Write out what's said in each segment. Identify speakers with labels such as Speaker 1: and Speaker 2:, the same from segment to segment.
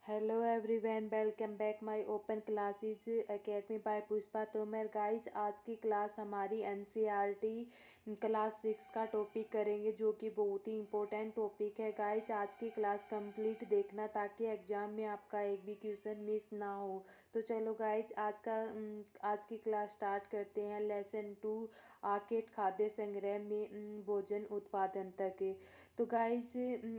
Speaker 1: Hello everyone, welcome back my open classes academy by Pushpa Tomar. Guys, आज की class हमारी NCERT class 6 का topic करेंगे, जो कि बहुत ही इम्पोर्टेंट टॉपिक है। गाइस, आज की क्लास कंप्लीट देखना ताकि एग्जाम में आपका एक भी क्वेश्चन मिस ना हो। तो चलो गाइस, आज की क्लास स्टार्ट करते हैं। लेसन 2, आकेट खाद्य संग्रह में भोजन उत्पादन तक। तो गाइस,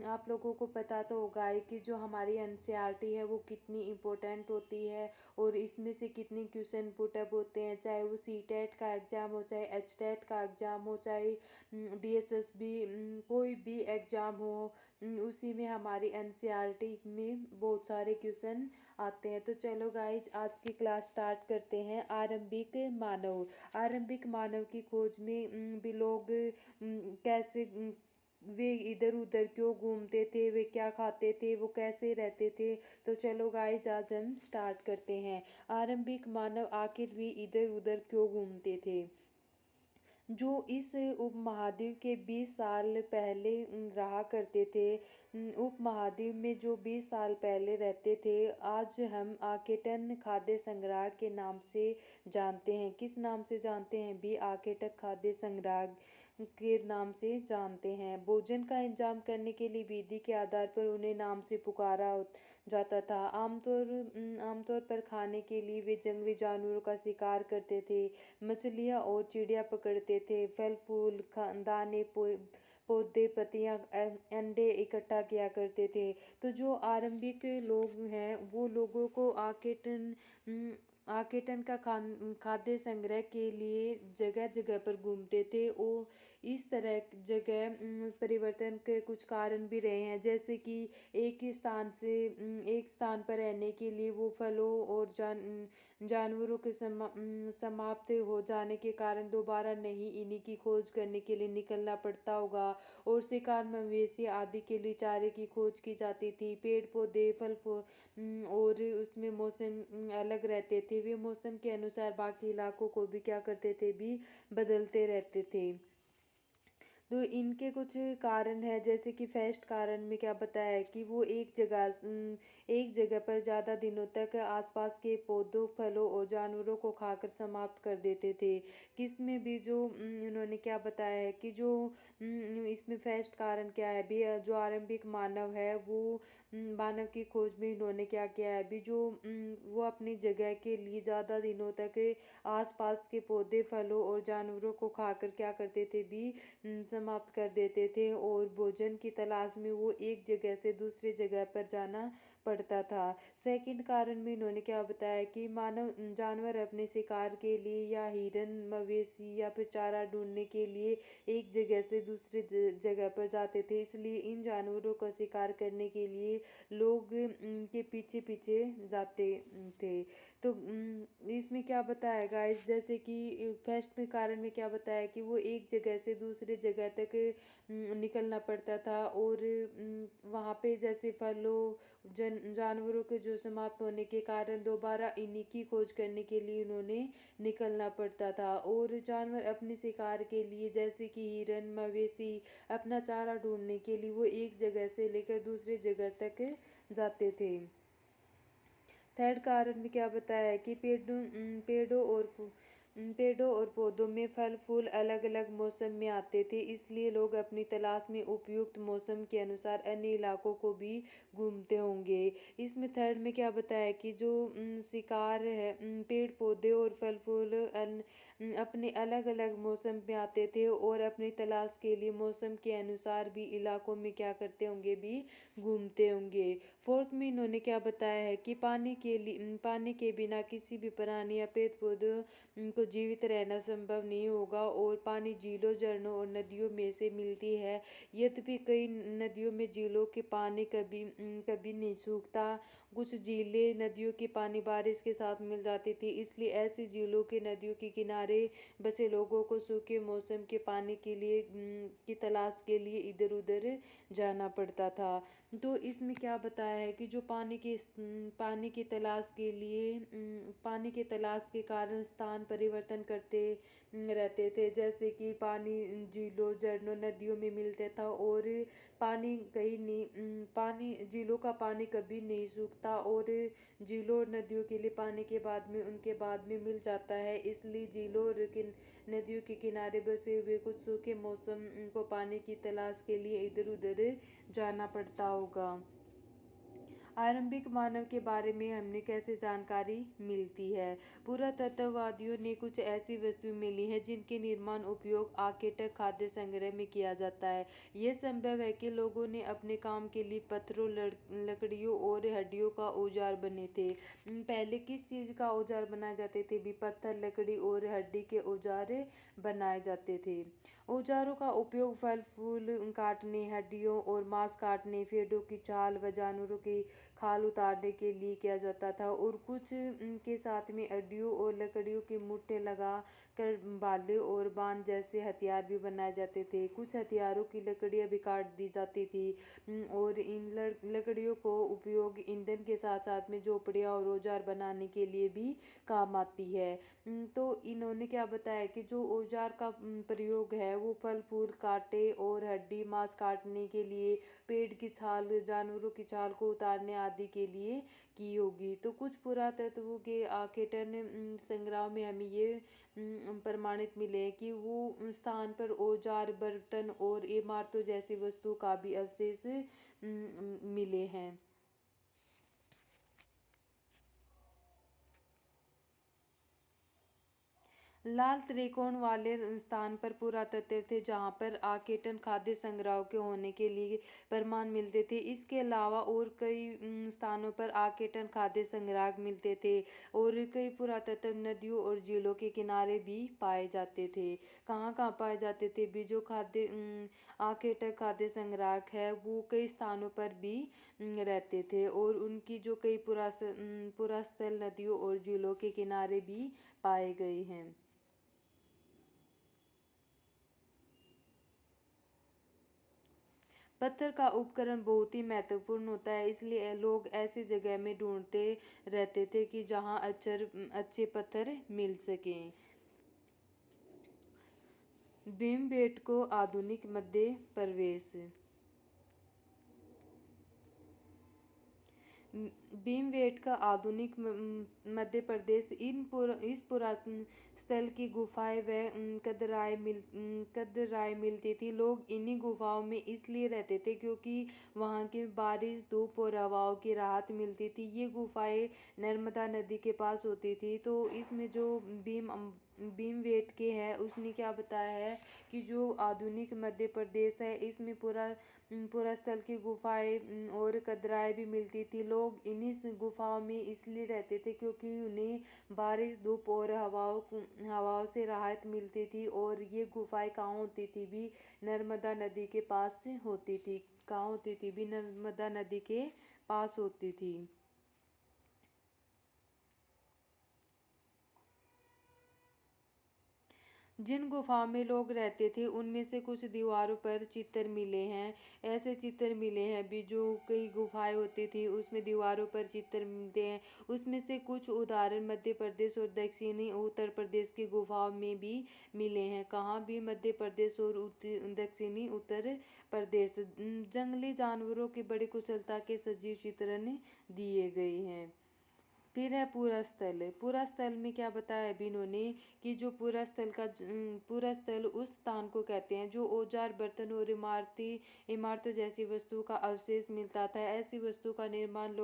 Speaker 1: आप लोगों को पता तो होगा ही कि जो हमारी एनसीईआरटी है वो कितनी इम्पोर्टेंट होती है और इसमें से कितने क्वेश्चन पुटअप होते हैं, चाहे वो सीटेट का एग्ज़ाम हो, चाहे एचटेट का एग्ज़ाम हो, चाहे डीएसएसबी कोई भी एग्ज़ाम हो, उसी में हमारी एनसीईआरटी में बहुत सारे क्वेश्चन आते हैं। तो चलो गाइज, आज की क्लास स्टार्ट करते हैं। आरंभिक मानव की खोज में भी लोग कैसे वे इधर उधर क्यों घूमते थे, वे क्या खाते थे, वो कैसे रहते थे। तो चलो गाइस, आज हम स्टार्ट करते हैं। आरंभिक मानव आखिर वे इधर उधर क्यों घूमते थे। जो इस उपमहाद्वीप के 20 साल पहले रहा करते थे, उपमहाद्वीप में जो 20 साल पहले रहते थे, आज हम आकेटन खाद्य संग्रह के नाम से जानते हैं। किस नाम से जानते हैं भी? आकेटक खाद्य संग्रह के नाम से जानते हैं। भोजन का इंतजाम करने के लिए विधि के आधार पर उन्हें नाम से पुकारा जाता था। आमतौर पर खाने के लिए वे जंगली जानवरों का शिकार करते थे, मछलियाँ और चिड़िया पकड़ते थे, फल फूल दाने पौधे पत्तियाँ अंडे इकट्ठा किया करते थे। तो जो आरंभिक लोग हैं वो लोगों को आकेटन का खाद्य संग्रह के लिए जगह जगह पर घूमते थे। और इस तरह जगह परिवर्तन के कुछ कारण भी रहे हैं, जैसे कि एक ही स्थान से एक स्थान पर रहने के लिए वो फलों और जानवरों के समाप्त हो जाने के कारण दोबारा नहीं इन्हीं की खोज करने के लिए निकलना पड़ता होगा। और शिकार मवेशी आदि के लिए चारे की खोज की जाती थी। पेड़ पौधे और उसमें मौसम अलग रहते थे, वे मौसम के अनुसार बाकी इलाकों को भी क्या करते थे भी बदलते रहते थे। तो इनके कुछ कारण है, जैसे कि फर्स्ट कारण में क्या बताया है कि वो एक जगह पर ज़्यादा दिनों तक आसपास के पौधों फलों और जानवरों को खाकर समाप्त कर देते थे। किसमें भी जो इन्होंने क्या बताया है कि जो इसमें फर्स्ट कारण क्या है भी, जो आरंभिक मानव है वो मानव की खोज में इन्होंने क्या किया है भी, जो वो अपनी जगह के लिए ज़्यादा दिनों तक आसपास के पौधे फलों और जानवरों को खाकर क्या करते थे भी समाप्त कर देते थे। और भोजन की तलाश में वो एक जगह से दूसरी जगह पर जाना पड़ता था। सेकंड कारण में इन्होंने क्या बताया कि मानव जानवर अपने शिकार के लिए या हिरन मवेशी या फिर चारा ढूंढने के लिए एक जगह से दूसरी जगह पर जाते थे, इसलिए इन जानवरों का शिकार करने के लिए लोग के पीछे पीछे जाते थे। तो इसमें क्या बताया गाइस, जैसे कि फर्स्ट में कारण में क्या बताया कि वो एक जगह से दूसरी जगह तक निकलना पड़ता था। और वहाँ पे जैसे फलों जानवरों के जो समाप्त होने के कारण दोबारा इन्हीं की खोज करने के लिए उन्होंने निकलना पड़ता था। और जानवर अपने शिकार के लिए, जैसे कि हिरन मवेशी अपना चारा ढूंढने के लिए वो एक जगह से लेकर दूसरी जगह तक जाते थे। थर्ड कारण में क्या बताया है कि पेड़ों और पौधों में फल फूल अलग अलग मौसम में आते थे, इसलिए लोग अपनी तलाश में उपयुक्त मौसम के अनुसार अन्य इलाकों को भी घूमते होंगे। इसमें थर्ड में क्या बताया है कि जो शिकार है, पेड़ पौधे और फल फूल अपने अलग अलग मौसम में आते थे और अपनी तलाश के लिए मौसम के अनुसार भी इलाकों में क्या करते होंगे भी घूमते होंगे। फोर्थ में इन्होंने क्या बताया है कि पानी के बिना किसी भी प्राणी या पेड़ पौधों को जीवित रहना संभव नहीं होगा। और पानी झीलों झरनों और नदियों में से मिलती है। यद्यपि कई नदियों में झीलों के पानी कभी नहीं सूखता। कुछ झीलें नदियों के पानी बारिश के साथ मिल जाती थी, इसलिए ऐसी झीलों के नदियों के किनारे बसे लोगों को सूखे मौसम के पानी के लिए की तलाश के लिए इधर उधर जाना पड़ता था। तो इसमें क्या बताया है कि जो पानी की तलाश के कारण स्थान परिवर्तन करते रहते थे, जैसे कि पानी झीलों, झरनों, नदियों में मिलता था और पानी कहीं नहीं पानी झीलों का पानी कभी नहीं सूखता और झीलों और नदियों के लिए पानी के बाद में उनके बाद में मिल जाता है। इसलिए झीलों और नदियों के किनारे बसे हुए कुछ सूखे मौसम को पानी की तलाश के लिए इधर उधर जाना पड़ता होगा। आरंभिक मानव के बारे में हमें कैसे जानकारी मिलती है? पुरातत्ववादियों ने कुछ ऐसी वस्तुएं मिली हैं जिनके निर्माण उपयोग आखेटक खाद्य संग्रह में किया जाता है। यह संभव है कि लोगों ने अपने काम के लिए पत्थरों, लकड़ियों और हड्डियों का औजार बने थे। पहले किस चीज़ का औजार बनाए जाते थे? भी पत्थर, लकड़ी और हड्डी के औजार बनाए जाते थे। औजारों का उपयोग फल फूल काटने, हड्डियों और मांस काटने, भेड़ों की चाल व जानवरों की खाल उतारने के लिए किया जाता था और कुछ के साथ में हड्डियों और लकड़ियों के मुट्ठे लगा कर भाले और बाण जैसे हथियार भी बनाए जाते थे। कुछ हथियारों की लकड़ियां भी काट दी जाती थी और इन लकड़ियों को उपयोग ईंधन के साथ साथ में झोपड़ियां और औजार बनाने के लिए भी काम आती है। तो इन्होंने क्या बताया कि जो औजार का प्रयोग है वो फल फूल, कांटे और हड्डी, मांस काटने के लिए, पेड़ की छाल, जानवरों की छाल को उतारने आदि के लिए की होगी। तो कुछ पुरातत्व के आखेटन संग्रह में हमें ये प्रमाणित मिले हैं कि वो स्थान पर औजार, बर्तन और इमारतों जैसी वस्तु का भी अवशेष मिले हैं। लाल त्रिकोण वाले स्थान पर पुरातत्व थे जहां पर आकेटन खाद्य संग्रह के होने के लिए प्रमाण मिलते थे। इसके अलावा और कई स्थानों पर आकेटन खाद्य संग्रह मिलते थे और कई पुरातत्व नदियों और झीलों के किनारे भी पाए जाते थे। कहाँ कहाँ पाए जाते थे? भी जो खाद्य आकेटन खाद्य संग्रह है वो कई स्थानों पर भी रहते थे और उनकी जो कई पुरास्थल नदियों और झीलों के किनारे भी पाए गए हैं। पत्थर का उपकरण बहुत ही महत्वपूर्ण होता है, इसलिए लोग ऐसी जगह में ढूंढते रहते थे कि जहां अच्छे पत्थर मिल सकें। भीमबेटका आधुनिक मध्य प्रदेश। भीमबेटका आधुनिक मध्य प्रदेश इस पुरातन स्थल की गुफाएं व कदराएं मिलती थी। लोग इन्हीं गुफाओं में इसलिए रहते थे क्योंकि वहाँ की बारिश, धूप और हवाओं की राहत मिलती थी। ये गुफाएं नर्मदा नदी के पास होती थी। तो इसमें जो भीमबेटके है उसने क्या बताया है कि जो आधुनिक मध्य प्रदेश है इसमें पूरा स्थल की गुफाएं और कदराएं भी मिलती थी। लोग इन्हीं गुफाओं में इसलिए रहते थे क्योंकि उन्हें बारिश, धूप और हवाओं से राहत मिलती थी। और ये गुफाएं कहाँ होती थी? भी नर्मदा नदी के पास होती थी। कहाँ होती थी? भी नर्मदा नदी के पास होती थी। जिन गुफाओं में लोग रहते थे उनमें से कुछ दीवारों पर चित्र मिले हैं। ऐसे चित्र मिले हैं भी जो कई गुफाएं होती थी उसमें दीवारों पर चित्र मिलते हैं। उसमें से कुछ उदाहरण मध्य प्रदेश और दक्षिणी उत्तर प्रदेश की गुफाओं में भी मिले हैं। कहाँ भी? मध्य प्रदेश और दक्षिणी उत्तर प्रदेश। जंगली जानवरों की बड़ी कुशलता के सजीव चित्रण दिए गए हैं। फिर है पूरा स्थल। पूरा स्थल में क्या बताया है अभी इन्होंने कि जो पूरा स्थल उस स्थान को कहते हैं जो औजार, बर्तन और इमारतों जैसी वस्तु का अवशेष मिलता था। ऐसी वस्तु का निर्माण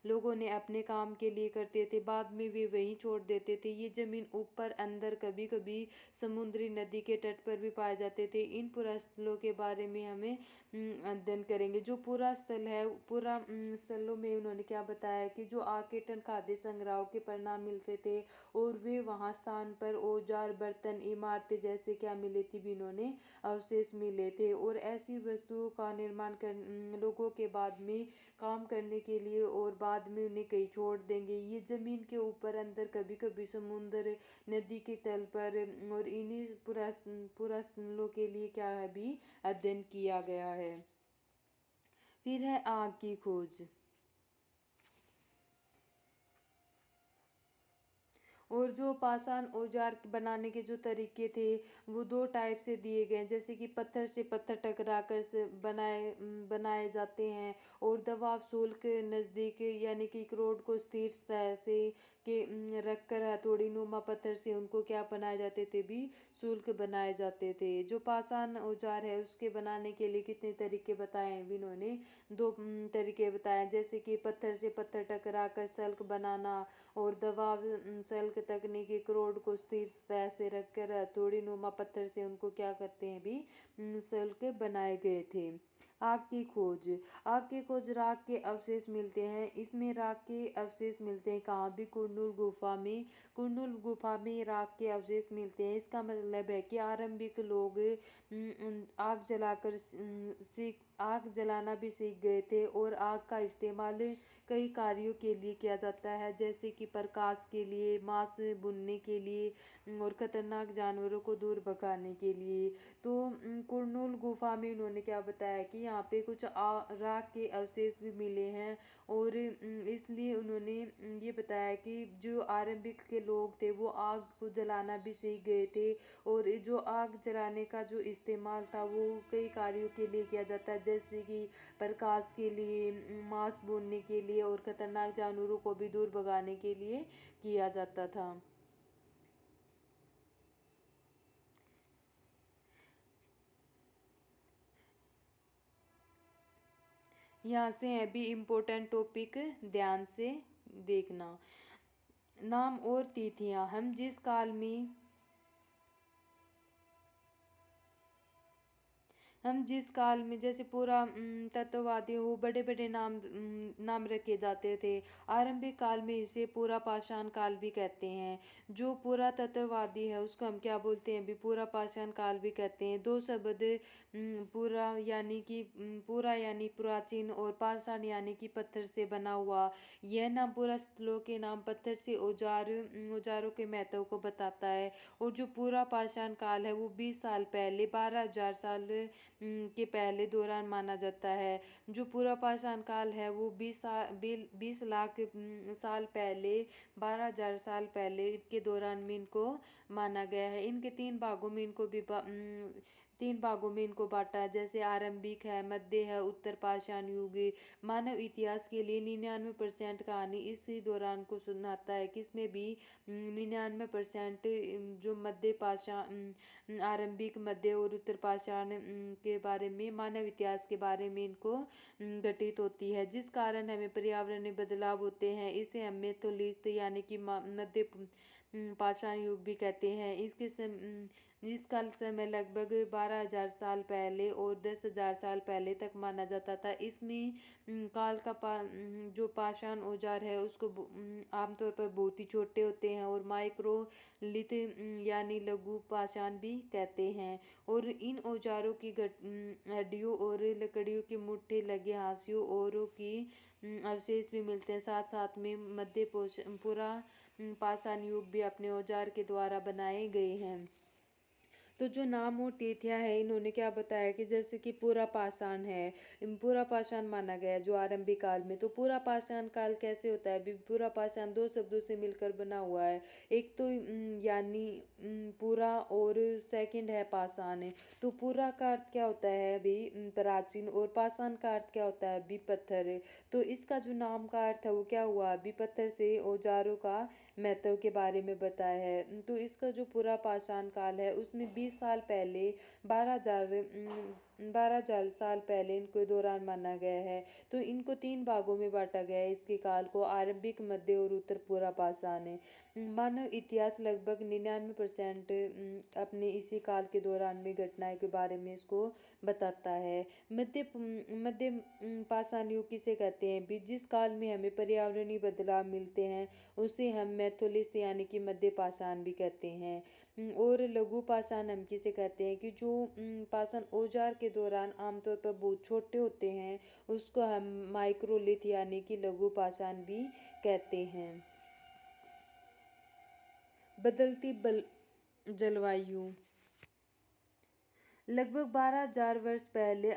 Speaker 1: लोगों ने अपने काम के लिए करते थे, बाद में वे वहीं छोड़ देते थे। ये जमीन ऊपर, अंदर, कभी कभी समुद्री नदी के तट पर भी पाए जाते थे। इन पुरास्थलों के बारे में हमें अध्ययन करेंगे। जो पूरा स्थल है, पूरा स्थलों में उन्होंने क्या बताया कि जो आकेटन खाद्य संग्रह के परिणाम मिलते थे और वे वहाँ स्थान पर औजार, बर्तन, इमारतें जैसे क्या मिले थी भी इन्होंने अवशेष मिले थे। और ऐसी वस्तुओं का निर्माण कर लोगों के बाद में काम करने के लिए और बाद में उन्हें कहीं छोड़ देंगे। ये जमीन के ऊपर, अंदर, कभी कभी समुद्र, नदी के तल पर और इन्हीं पुरास्थलों के लिए क्या है भी अध्ययन किया गया है। फिर है आग की खोज। और जो पाषाण औजार बनाने के जो तरीके थे वो दो टाइप से दिए गए हैं, जैसे कि पत्थर से पत्थर टकरा कर से बनाए जाते हैं, और दबाव शूल के नज़दीक यानी कि एक रोड को स्थिर सतह से रख कर हथौड़ी नुमा पत्थर से उनको क्या बनाए जाते थे भी शुल्क बनाए जाते थे। जो पाषाण औजार है उसके बनाने के लिए कितने तरीके बताए हैं इन्होंने, दो तरीके बताए, जैसे कि पत्थर से पत्थर टकरा कर सल्क बनाना, और दबाव सल्क तकनीकी क्रोड को स्थिर सतह से रखकर हथौड़ी नुमा पत्थर से उनको क्या करते हैं भी सल्क बनाए गए थे। आग की खोज। आग की खोज राख के अवशेष मिलते हैं, इसमें राख के अवशेष मिलते हैं कहाँ भी, कुंडुल गुफा में। कुंडुल गुफा में राख के अवशेष मिलते हैं, इसका मतलब है कि आरंभिक लोग आग जलाना भी सीख गए थे, और आग का इस्तेमाल कई कार्यों के लिए किया जाता है, जैसे कि प्रकाश के लिए, मांस भुनने के लिए, और खतरनाक जानवरों को दूर भगाने के लिए। तो कुरनूल गुफा में उन्होंने क्या बताया कि यहाँ पे कुछ राख के अवशेष भी मिले हैं, और इसलिए उन्होंने ये बताया कि जो आरंभिक के लोग थे वो आग को जलाना भी सीख गए थे, और ये जो आग जलाने का जो इस्तेमाल था वो कई कार्यों के लिए किया जाता है, जैसे कि प्रकाश के लिए, मांस भूनने के लिए, और खतरनाक जानवरों को भी दूर भगाने के लिए किया जाता था। यहाँ से है भी इम्पोर्टेंट टॉपिक, ध्यान से देखना। नाम और तिथियां। हम जिस काल में, जैसे पूरा तत्ववादी हो, बड़े बड़े नाम रखे जाते थे। आरंभिक काल में इसे पूरा पाषाण काल भी कहते हैं। जो पूरा तत्ववादी है उसको हम क्या बोलते हैं भी, पूरा पाषाण काल भी कहते हैं। दो शब्द पूरा यानी प्राचीन, और पाषाण यानी कि पत्थर से बना हुआ। यह नाम पूरा स्थलों के नाम, पत्थर से औजारों के महत्व को बताता है। और जो पूरा पाषाण काल है वो 20 साल पहले, 12,000 साल के पहले दौरान माना जाता है। जो पूरा पाषाण काल है वो 20 लाख साल पहले, 12,000 साल पहले के दौरान में इनको माना गया है। इनके तीन भागों में इनको बांटा है, जैसे आरंभिक है, मध्य है, उत्तर पाषाण युग। मानव इतिहास के लिए 99% कहानी इसी दौरान को सुनाता है, किसमें भी 99% जो मध्य पाषाण, आरंभिक, मध्य और उत्तर पाषाण के बारे में, मानव इतिहास के बारे में इनको घटित होती है, जिस कारण हमें पर्यावरण में बदलाव होते हैं। इसे हम मेसोलिथ यानी कि मध्य पाषाण युग भी कहते हैं। इसका समय लगभग 12,000 साल पहले और 10,000 साल पहले तक माना जाता था। इसमें काल का जो पाषाण औजार है उसको आमतौर पर बहुत ही छोटे होते हैं, और माइक्रोलिथ यानी लघु पाषाण भी कहते हैं। और इन औजारों की हड्डियों और लकड़ियों के मुट्ठे लगे हाशियों औरों की अवशेष भी मिलते हैं। साथ साथ में पूरा पाषाण युग भी अपने औजार के द्वारा बनाए गए हैं। तो जो नाम और तिथियां है इन्होंने क्या बताया कि जैसे कि पूरा पाषाण है, पूरा पाषाण माना गया है जो आरंभिक काल में। तो पूरा पाषाण काल कैसे होता है भी, पूरा पाषाण दो शब्दों से मिलकर बना हुआ है। एक तो यानी पूरा, और सेकंड है पाषाण है। तो पूरा का अर्थ क्या होता है भी प्राचीन, और पाषाण का अर्थ क्या होता है भी पत्थर है। तो इसका जो नाम का अर्थ है वो क्या हुआ भी, पत्थर से औजारों का महत्व के बारे में बताया है। तो इसका जो पूरा पाषाण काल है उसमें 20 साल पहले, 12,000 साल पहले इनको दौरान माना गया है। तो इनको तीन भागों में बांटा गया है इसके काल को, आरंभिक, मध्य और उत्तर पूरा पाषाण है। मानव इतिहास लगभग 99% अपने इसी काल के दौरान में घटनाएं के बारे में इसको बताता है। मध्य पाषाण युग किसे कहते हैं भी, जिस काल में हमें पर्यावरणीय बदलाव मिलते हैं उसे हम मेथोलिथ यानी कि मध्य पाषाण भी कहते हैं। और लघु पाषाण हम किसे कहते हैं कि जो पाषाण औजार के दौरान आमतौर पर बहुत छोटे होते हैं उसको हम माइक्रोलिथ यानी कि लघु पाषाण भी कहते हैं। बदलती जलवायु। लगभग 12,000 वर्ष पहले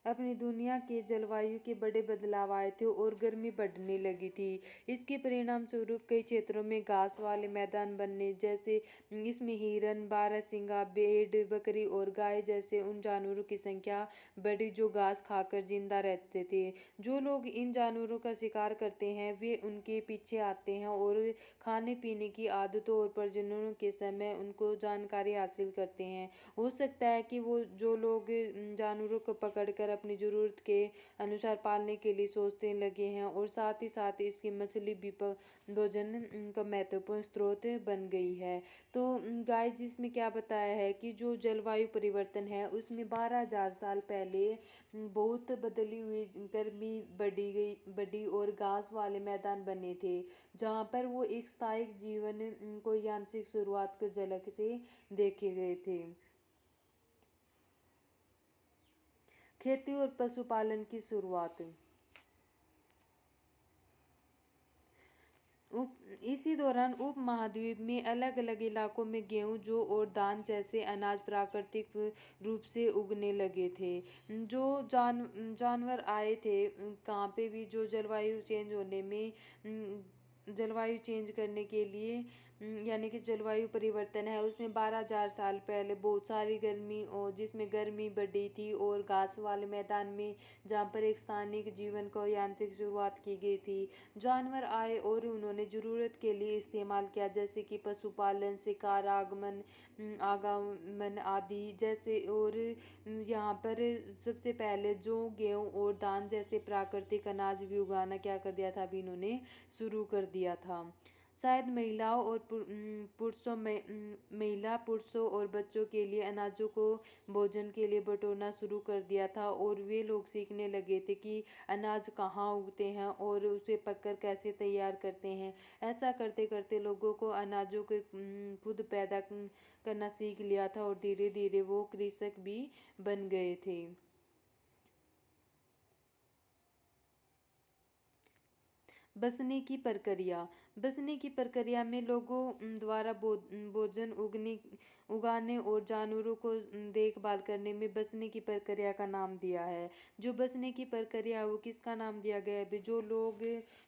Speaker 1: अपनी दुनिया के जलवायु के बड़े बदलाव आए थे और गर्मी बढ़ने लगी थी। इसके परिणाम स्वरूप कई क्षेत्रों में घास वाले मैदान बनने, जैसे इसमें हिरन, बारहसिंगा, भेड़, बकरी और गाय जैसे उन जानवरों की संख्या बढ़ी जो घास खाकर जिंदा रहते थे। जो लोग इन जानवरों का शिकार करते हैं वे उनके पीछे आते हैं और खाने पीने की आदतों और प्रजनन के समय उनको जानकारी हासिल करते हैं। हो सकता है कि वो जो लोग जानवरों को पकड़कर अपनी ज़रूरत के अनुसार पालने के लिए सोचने लगे हैं, और साथ ही साथ इसकी मछली भी भोजन का महत्वपूर्ण स्रोत बन गई है। तो गाइस, जिसमें क्या बताया है कि जो जलवायु परिवर्तन है उसमें 12,000 साल पहले बहुत बदली हुई गर्मी बढ़ी और घास वाले मैदान बने थे, जहाँ पर वो एक स्थायी जीवन को यांत्रिक शुरुआत की झलक से देखे गए थे। खेती और पशुपालन की शुरुआत। इसी दौरान उपमहाद्वीप में अलग अलग इलाकों में गेहूं, जौ और धान जैसे अनाज प्राकृतिक रूप से उगने लगे थे। जो जानवर आए थे कहाँ पे भी, जो जलवायु चेंज होने में जलवायु चेंज करने के लिए यानी कि जलवायु परिवर्तन है उसमें 12,000 साल पहले बहुत सारी गर्मी, और जिसमें गर्मी बढ़ी थी और घास वाले मैदान में जहाँ पर एक स्थानिक जीवन को यांत्रिक शुरुआत की गई थी। जानवर आए और उन्होंने ज़रूरत के लिए इस्तेमाल किया, जैसे कि पशुपालन, शिकार, आगमन आदि जैसे। और यहाँ पर सबसे पहले जो गेहूँ और धान जैसे प्राकृतिक अनाज भी उगाना क्या कर दिया था, अभी इन्होंने शुरू कर दिया था। शायद महिलाओं और पुरुषों और बच्चों के लिए अनाजों को भोजन के लिए बटोरना शुरू कर दिया था, और वे लोग सीखने लगे थे कि अनाज कहाँ उगते हैं और उसे पककर कैसे तैयार करते हैं। ऐसा करते करते लोगों को अनाजों को खुद पैदा करना सीख लिया था, और धीरे धीरे वो कृषक भी बन गए थे। बसने की प्रक्रिया में लोगों द्वारा भोजन उगाने और जानवरों को देखभाल करने में बसने की प्रक्रिया का नाम दिया है। जो बसने की प्रक्रिया है वो किसका नाम दिया गया है? जो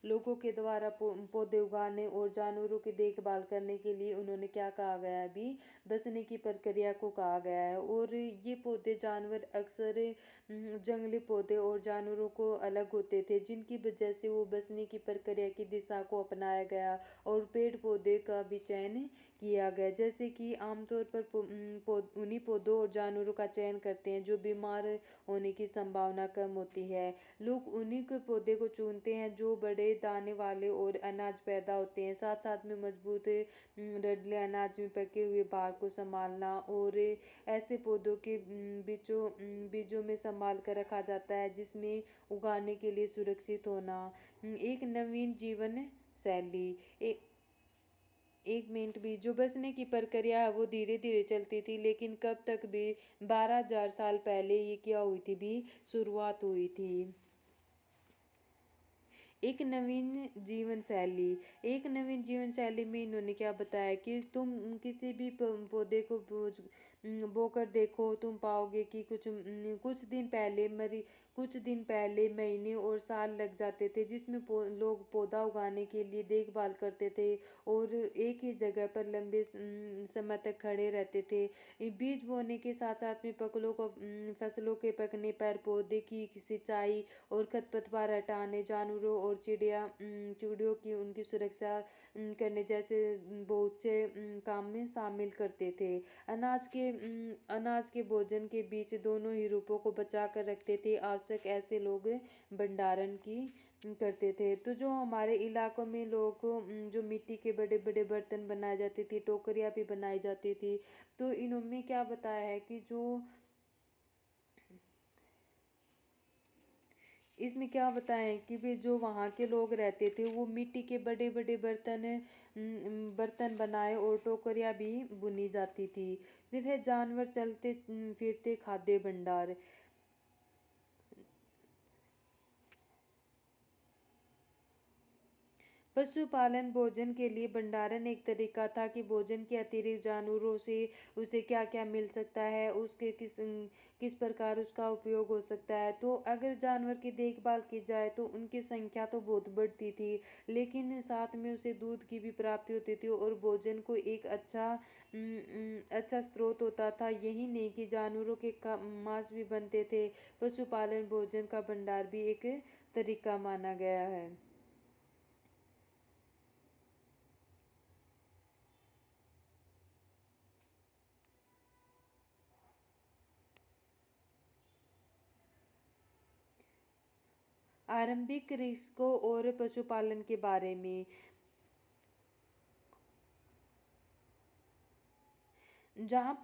Speaker 1: लोगों के द्वारा पौधे उगाने और जानवरों की देखभाल करने के लिए उन्होंने क्या कहा गया है? अभी बसने की प्रक्रिया को कहा गया है। और ये पौधे जानवर अक्सर जंगली पौधे और जानवरों को अलग होते थे, जिनकी वजह से वो बसने की प्रक्रिया की दिशा को अपनाया गया और पेड़ पौधे का भी चयन किया गया। जैसे कि आमतौर पर उन्हीं पौधों और जानवरों का चयन करते हैं जो बीमार होने की संभावना कम होती है। लोग उन्हीं के पौधे को चुनते हैं जो बड़े दाने वाले और अनाज पैदा होते हैं। साथ साथ में मजबूत रडले अनाज में पके हुए भाग को संभालना, और ऐसे पौधों के बीजों में संभाल कर रखा जाता है जिसमें उगाने के लिए सुरक्षित होना। एक नवीन जीवन शैली। एक मिनट भी, जो बसने की प्रक्रिया है वो धीरे धीरे चलती थी, लेकिन कब तक भी 12,000 साल पहले ये क्या हुई थी भी, शुरुआत हुई थी। एक नवीन जीवन शैली। एक नवीन जीवन शैली में इन्होंने क्या बताया कि तुम किसी भी पौधे को बोकर देखो, तुम पाओगे कि कुछ दिन पहले महीने और साल लग जाते थे, जिसमें लोग पौधा उगाने के लिए देखभाल करते थे और एक ही जगह पर लंबे समय तक खड़े रहते थे। बीज बोने के साथ साथ में फसलों के पकने पर पौधे की सिंचाई और खरपतवार हटाने, जानवरों और चिड़ियों की उनकी सुरक्षा करने जैसे बहुत से काम में शामिल करते थे। अनाज के भोजन के बीच दोनों ही रूपों को बचा कर रखते थे। आवश्यक ऐसे लोग भंडारण की करते थे। तो जो हमारे इलाकों में लोगों को जो मिट्टी के बड़े बड़े बर्तन बनाए जाते थे, टोकरियाँ भी बनाई जाती थी। तो इन्होंने क्या बताया है कि इसमें क्या बताएं कि वे जो वहाँ के लोग रहते थे वो मिट्टी के बड़े बड़े बर्तन बनाए और टोकरियाँ भी बुनी जाती थी। फिर है जानवर, चलते फिरते खाद्य भंडार। पशुपालन भोजन के लिए भंडारण एक तरीका था कि भोजन के अतिरिक्त जानवरों से उसे क्या क्या मिल सकता है, उसके किस प्रकार उसका उपयोग हो सकता है। तो अगर जानवर की देखभाल की जाए तो उनकी संख्या तो बहुत बढ़ती थी, लेकिन साथ में उसे दूध की भी प्राप्ति होती थी और भोजन को एक अच्छा स्रोत होता था। यही नहीं कि जानवरों के मांस भी बनते थे। पशुपालन भोजन का भंडार भी एक तरीका माना गया है। आरंभिक रिस्कों और पशुपालन के बारे में। जहाँ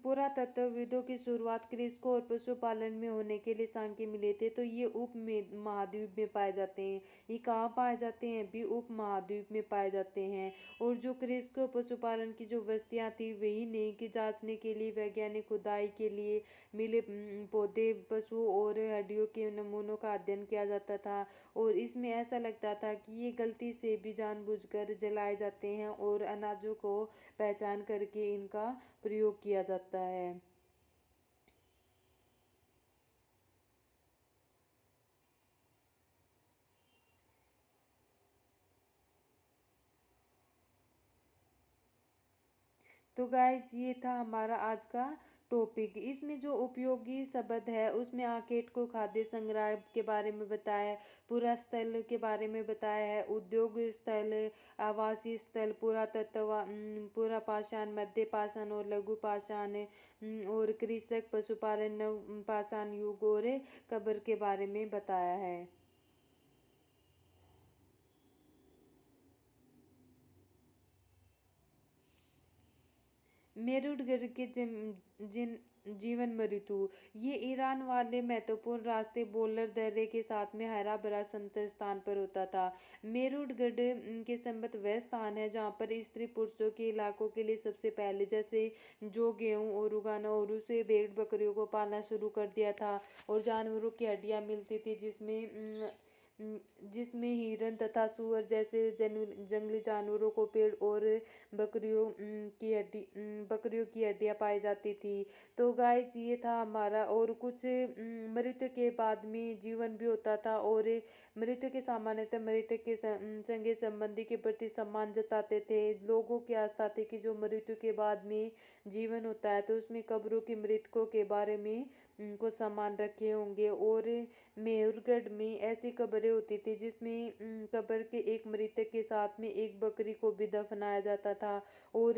Speaker 1: पुरातत्वविदों की शुरुआत कृषि और पशुपालन में होने के लिए सांख्य मिले थे, तो ये उप महाद्वीप में पाए जाते हैं। ये कहाँ पाए जाते हैं? भी उप महाद्वीप में पाए जाते हैं। और जो कृषि और पशुपालन की जो बस्तियाँ थी, वही नहीं कि जांचने के लिए वैज्ञानिक खुदाई के लिए मिले पौधे, पशुओं और हड्डियों के नमूनों का अध्ययन किया जाता था। और इसमें ऐसा लगता था कि ये गलती से भी जानबूझकर जलाए जाते हैं और अनाजों को पहचान करके इनका प्रयोग किया जाता है। तो गाइस, ये था हमारा आज का टॉपिक। इसमें जो उपयोगी शब्द है उसमें आर्केड को खाद्य संग्रह के बारे में बताया, पूरा स्थल के बारे में बताया है, उद्योग स्थल, आवासीय स्थल, पुरातत्व, पूरा पाषाण, मध्य पाषाण और लघु पाषाण, और कृषक, पशुपालन, नव पाषाण युग और कब्र के बारे में बताया है। मेरुडगढ़ के जिन जीवन मृत्यु, ये ईरान वाले महत्वपूर्ण रास्ते बोलर दर्रे के साथ में हरा भरा समतल स्थान पर होता था। मेरुडगढ़ के संबंध वह स्थान है जहाँ पर स्त्री पुरुषों के इलाकों के लिए सबसे पहले जैसे जो गेहूं और उगाना और उसे भेड़ बकरियों को पालना शुरू कर दिया था। और जानवरों की हड्डियां मिलती थी जिसमें हिरन तथा सुअर जैसे जंगली जानवरों को पेड़ और बकरियों की हड्डियां पाई जाती थी। तो गाइस, ये था हमारा। और कुछ मृत्यु के बाद में जीवन भी होता था। और मृत्यु के सामान्यतः मृत्यु के संगे संबंधी के प्रति सम्मान जताते थे। लोगों की आस्था थी कि जो मृत्यु के बाद में जीवन होता है तो उसमें कब्रों की मृतकों के बारे में को सम्मान रखे होंगे। और मेहरगढ़ में ऐसी कब्रें होती थी जिसमें कब्र के एक मृतक के साथ में एक बकरी को भी दफनाया जाता था। और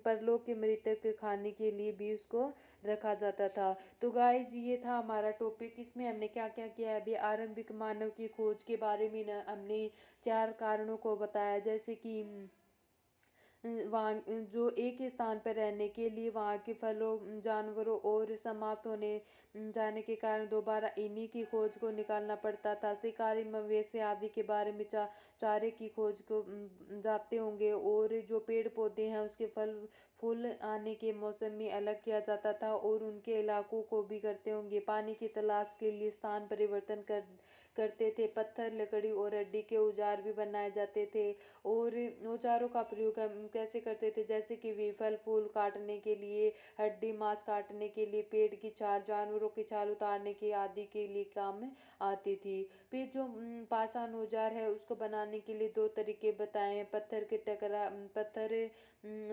Speaker 1: परलोक के मृतक खाने के लिए भी उसको रखा जाता था। तो गाइस, ये था हमारा टॉपिक। इसमें हमने क्या क्या किया है? अभी आरंभिक मानव की खोज के बारे में ना हमने 4 कारणों को बताया, जैसे कि वहाँ जो एक ही स्थान पर रहने के लिए वहाँ के फलों, जानवरों और समाप्त होने जाने के कारण दोबारा इन्हीं की खोज को निकालना पड़ता था। शिकारी मवेशी आदि के बारे में चारे की खोज को जाते होंगे। और जो पेड़ पौधे हैं उसके फल फूल आने के मौसम में अलग किया जाता था और उनके इलाकों को भी करते होंगे। पानी की तलाश के लिए स्थान परिवर्तन करते थे। पत्थर, लकड़ी और हड्डी के औजार भी बनाए जाते थे। और औजारों का प्रयोग हम कैसे करते थे? जैसे कि वे फल फूल काटने के लिए, हड्डी मांस काटने के लिए, पेड़ की छाल, जानवरों की छाल उतारने के आदि के लिए काम में आती थी। फिर जो पाषाण औजार है उसको बनाने के लिए दो तरीके बताए हैं। पत्थर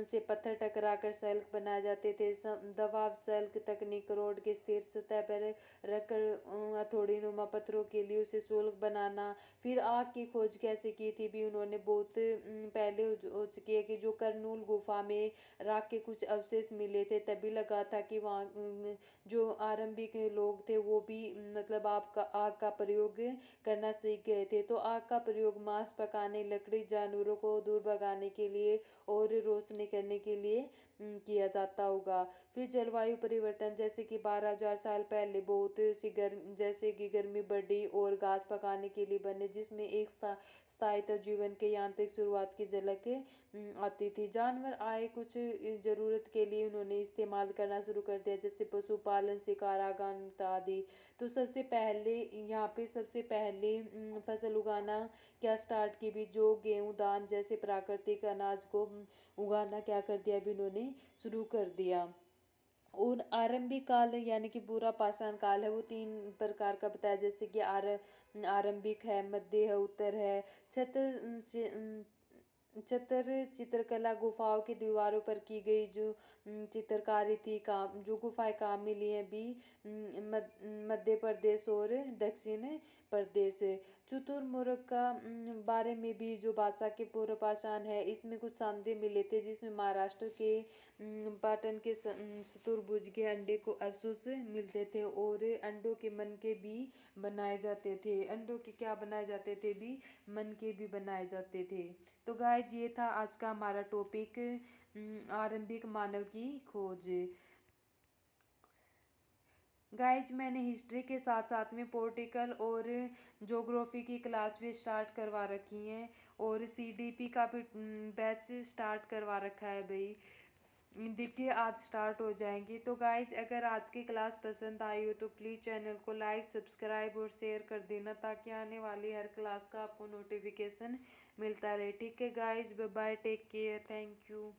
Speaker 1: से पत्थर टकरा कर सल्क बनाए जाते थे। दबाव सल्क तकनीक, रोड के स्थिर सतह पर रखकर हथौड़ी नुमा पत्थरों के लिए उसे सोल्क बनाना। फिर आग की खोज कैसे की थी भी उन्होंने बहुत पहले हो चुकी है कि जो करनूल गुफा में राख के कुछ अवशेष मिले थे, तभी लगा था कि वहाँ जो आरंभिक लोग थे वो भी मतलब आग का प्रयोग करना सीख गए थे। तो आग का प्रयोग मांस पकाने, लकड़ी, जानवरों को दूर भगाने के लिए और रोशनी करने के लिए किया जाता होगा। फिर जलवायु परिवर्तन, जैसे कि 12,000 साल पहले बहुत सी जैसे कि गर्मी बढ़ी और घास पकाने के लिए बने, जिसमें एक स्थायित्व जीवन के यांत्रिक शुरुआत की झलक आती थी। जानवर आए, कुछ ज़रूरत के लिए उन्होंने इस्तेमाल करना शुरू कर दिया, जैसे पशुपालन, शिकार, आगान आदि। तो सबसे पहले यहाँ पे सबसे पहले फसल उगाना क्या स्टार्ट की भी, जो गेहूँ धान जैसे प्राकृतिक अनाज को उगाना क्या कर दिया भी उन्होंने शुरू कर दिया। और आरंभिक काल यानी कि पूरा पाषाण काल है, वो तीन प्रकार का बताया, जैसे कि आरंभिक है, मध्य है, उत्तर है। छतर चित्रकला, गुफाओं की दीवारों पर की गई जो चित्रकारी थी, काम जो गुफाएं काम मिली हैं भी मध्य प्रदेश और दक्षिण प्रदेश। शुतुरमुर्ग का बारे में भी जो भाषा के पूर्व पाषाण है, इसमें कुछ सांदे मिले थे, जिसमें महाराष्ट्र के पाटन के चतुर्भुज के अंडे को अवशेष मिलते थे, और अंडों के मन के भी बनाए जाते थे। अंडों के क्या बनाए जाते थे भी, मन के भी बनाए जाते थे। तो गाइज ये था आज का हमारा टॉपिक, आरंभिक मानव की खोज। गाइज मैंने हिस्ट्री के साथ साथ में पॉलिटिकल और ज्योग्राफी की क्लास भी स्टार्ट करवा रखी हैं, और सीडीपी का भी बैच स्टार्ट करवा रखा है भाई। देखिए आज स्टार्ट हो जाएंगी। तो गाइज अगर आज की क्लास पसंद आई हो तो प्लीज़ चैनल को लाइक, सब्सक्राइब और शेयर कर देना, ताकि आने वाली हर क्लास का आपको नोटिफिकेशन मिलता रहे। ठीक है guys, bye bye, take care, thank you.